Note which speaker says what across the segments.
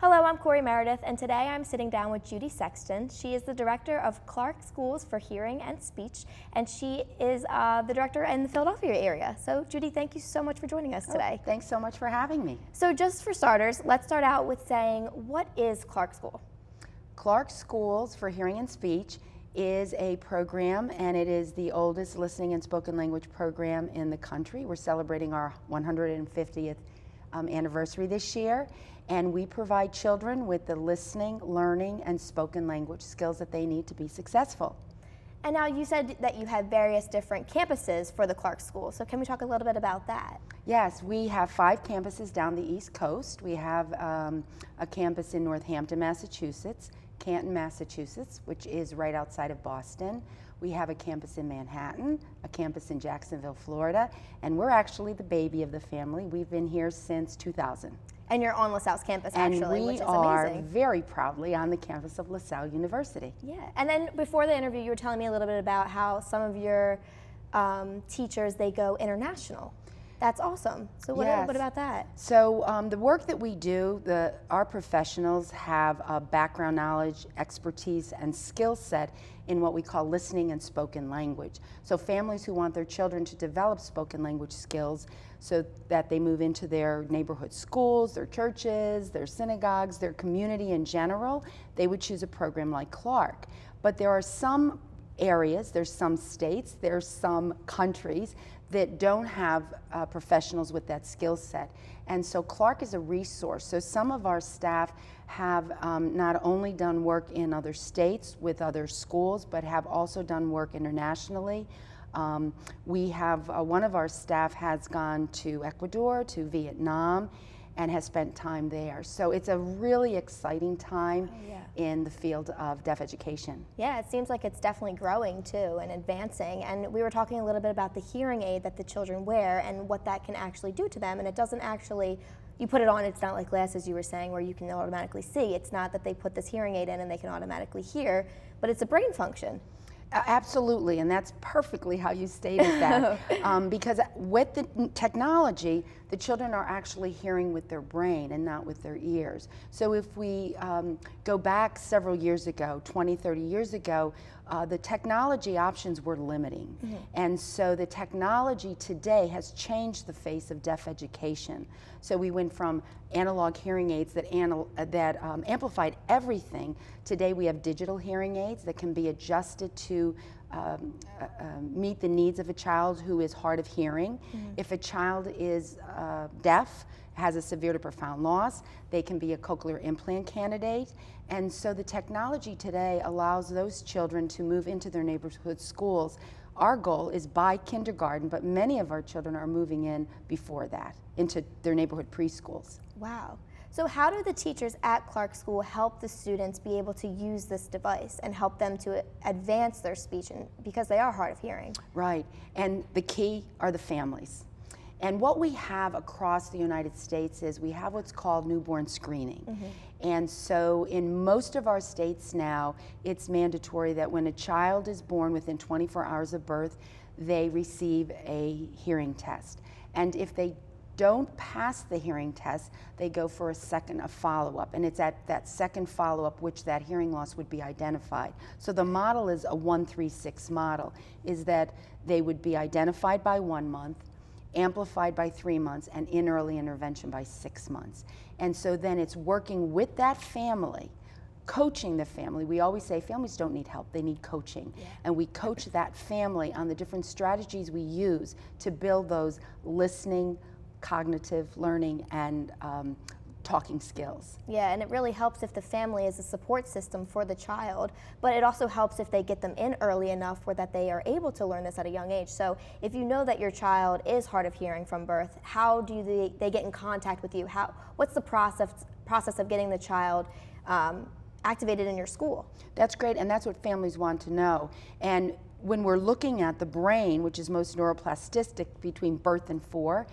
Speaker 1: Hello, I'm Corie Meredith, and today I'm sitting down with Judy Sexton. She is the director of Clarke Schools for Hearing and Speech, and she is the director in the Philadelphia area. So, Judy, thank you so much for joining us today.
Speaker 2: Thanks so much for having me.
Speaker 1: So, just for starters, let's start out with saying, what is Clarke School?
Speaker 2: Clarke Schools for Hearing and Speech is a program, and it is the oldest listening and spoken language program in the country. We're celebrating our 150th anniversary this year, and we provide children with the listening, learning, and spoken language skills that they need to be successful.
Speaker 1: And now you said that you have various different campuses for the Clarke School, so can we talk a little bit about that?
Speaker 2: Yes, we have 5 campuses down the East Coast. We have a campus in Northampton, Massachusetts, Canton, Massachusetts, which is right outside of Boston. We have a campus in Manhattan, a campus in Jacksonville, Florida, and we're actually the baby of the family. We've been here since 2000.
Speaker 1: And you're on LaSalle's campus, actually, which is amazing.
Speaker 2: And we are very proudly on the campus of LaSalle University.
Speaker 1: Yeah, and then before the interview, you were telling me a little bit about how some of your teachers, they go international. That's awesome. So what about that?
Speaker 2: So the work that we do, our professionals have a background knowledge, expertise, and skill set in what we call listening and spoken language. So families who want their children to develop spoken language skills so that they move into their neighborhood schools, their churches, their synagogues, their community in general, they would choose a program like Clarke. But there are some areas, there's some states, there's some countries that don't have professionals with that skill set. And so Clarke is a resource. So some of our staff have not only done work in other states with other schools, but have also done work internationally. We have, one of our staff has gone to Ecuador, to Vietnam, and has spent time there. So it's a really exciting time in the field of deaf education.
Speaker 1: Yeah, it seems like it's definitely growing too and advancing. And we were talking a little bit about the hearing aid that the children wear and what that can actually do to them. And it doesn't actually, you put it on, it's not like glasses you were saying where you can automatically see. It's not that they put this hearing aid in and they can automatically hear, but it's a brain function.
Speaker 2: Absolutely, and that's perfectly how you stated that. Because with the technology, the children are actually hearing with their brain and not with their ears. So if we go back several years ago, 20, 30 years ago, the technology options were limiting. Mm-hmm. And so the technology today has changed the face of deaf education. So we went from analog hearing aids that amplified everything. Today we have digital hearing aids that can be adjusted to meet the needs of a child who is hard of hearing. Mm-hmm. If a child is deaf, has a severe to profound loss, they can be a cochlear implant candidate. And so the technology today allows those children to move into their neighborhood schools. Our goal is by kindergarten, but many of our children are moving in before that, into their neighborhood preschools.
Speaker 1: Wow. So how do the teachers at Clarke School help the students be able to use this device and help them to advance their speech, because they are hard of hearing?
Speaker 2: Right, and the key are the families. And what we have across the United States is we have what's called newborn screening. Mm-hmm. And so in most of our states now, it's mandatory that when a child is born within 24 hours of birth, they receive a hearing test. And if they don't pass the hearing test, they go for a follow-up, and it's at that second follow-up which that hearing loss would be identified. So the model is a 1-3-6 model, is that they would be identified by 1 month, amplified by 3 months, and in early intervention by 6 months. And so then it's working with that family, coaching the family. We always say families don't need help, they need coaching. Yeah. And we coach that family on the different strategies we use to build those listening, cognitive learning, and talking skills.
Speaker 1: Yeah, and it really helps if the family is a support system for the child, but it also helps if they get them in early enough where that they are able to learn this at a young age. So if you know that your child is hard of hearing from birth, how do they get in contact with you? What's the process of getting the child activated in your school?
Speaker 2: That's great, and that's what families want to know. And when we're looking at the brain, which is most neuroplastic between birth and 4,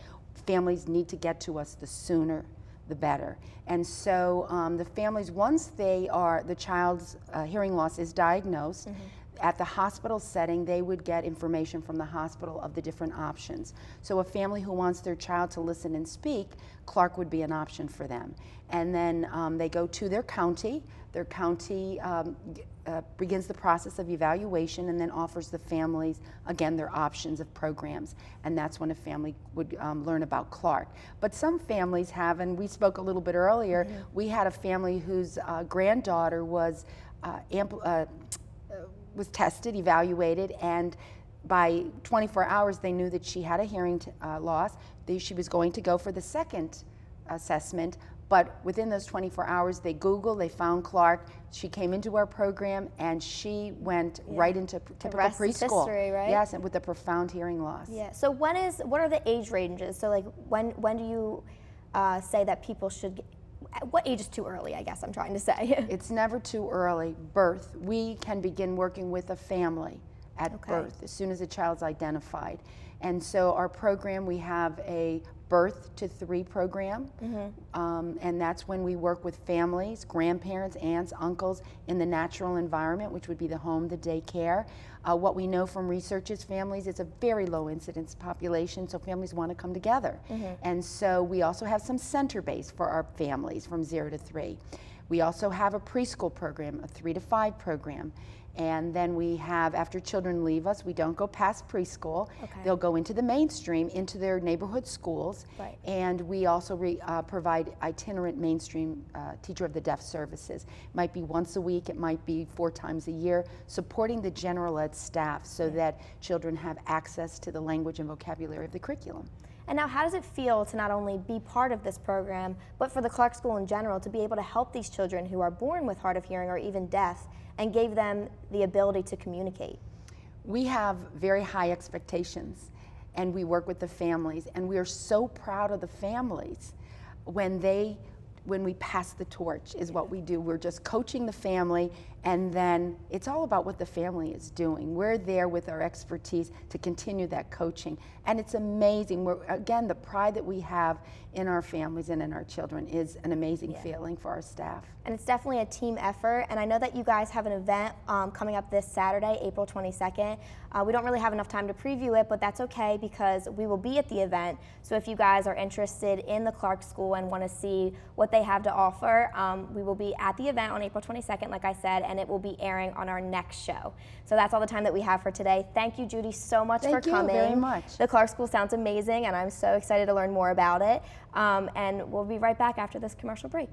Speaker 2: families need to get to us the sooner the better. And so the families, once the child's hearing loss is diagnosed, mm-hmm. at the hospital setting, they would get information from the hospital of the different options. So a family who wants their child to listen and speak, Clarke would be an option for them. And then they go to their county. Their county begins the process of evaluation and then offers the families, again, their options of programs. And that's when a family would learn about Clarke. But some families have, and we spoke a little bit earlier, we had a family whose granddaughter was tested, evaluated, and by 24 hours they knew that she had a hearing loss. She was going to go for the second assessment, but within those 24 hours they Googled, they found Clarke. She came into our program and she went right into typical preschool.
Speaker 1: History, right?
Speaker 2: Yes, and with a profound hearing loss.
Speaker 1: Yeah. So what are the age ranges? So like when do you say that people should get, what age is too early, I guess I'm trying to say?
Speaker 2: It's never too early. Birth, we can begin working with a family at birth as soon as a child's identified. And so our program, we have a birth to 3 program, and that's when we work with families, grandparents, aunts, uncles in the natural environment, which would be the home, the daycare. What we know from research is families, it's a very low incidence population, so families want to come together. And so we also have some center-based for our families from 0 to 3. We also have a preschool program, a 3 to 5 program. And then we have, after children leave us, we don't go past preschool. They'll go into the mainstream, into their neighborhood schools. And we also provide itinerant mainstream teacher of the deaf services. It might be once a week, it might be 4 times a year, supporting the general ed staff so that children have access to the language and vocabulary of the curriculum.
Speaker 1: And now how does it feel to not only be part of this program, but for the Clarke School in general to be able to help these children who are born with hard of hearing or even deaf and gave them the ability to communicate?
Speaker 2: We have very high expectations and we work with the families, and we are so proud of the families when we pass the torch is what we do. We're just coaching the family, and then it's all about what the family is doing. We're there with our expertise to continue that coaching, and it's amazing. Again, the pride that we have in our families and in our children is an amazing feeling for our staff.
Speaker 1: And it's definitely a team effort, and I know that you guys have an event coming up this Saturday, April 22nd. We don't really have enough time to preview it, but that's okay because we will be at the event. So if you guys are interested in the Clarke School and want to see what they have to offer, we will be at the event on April 22nd, like I said, and it will be airing on our next show. So that's all the time that we have for today. Thank you, Judy, so much for coming.
Speaker 2: Thank you very much.
Speaker 1: The Clarke School sounds amazing, and I'm so excited to learn more about it. And we'll be right back after this commercial break.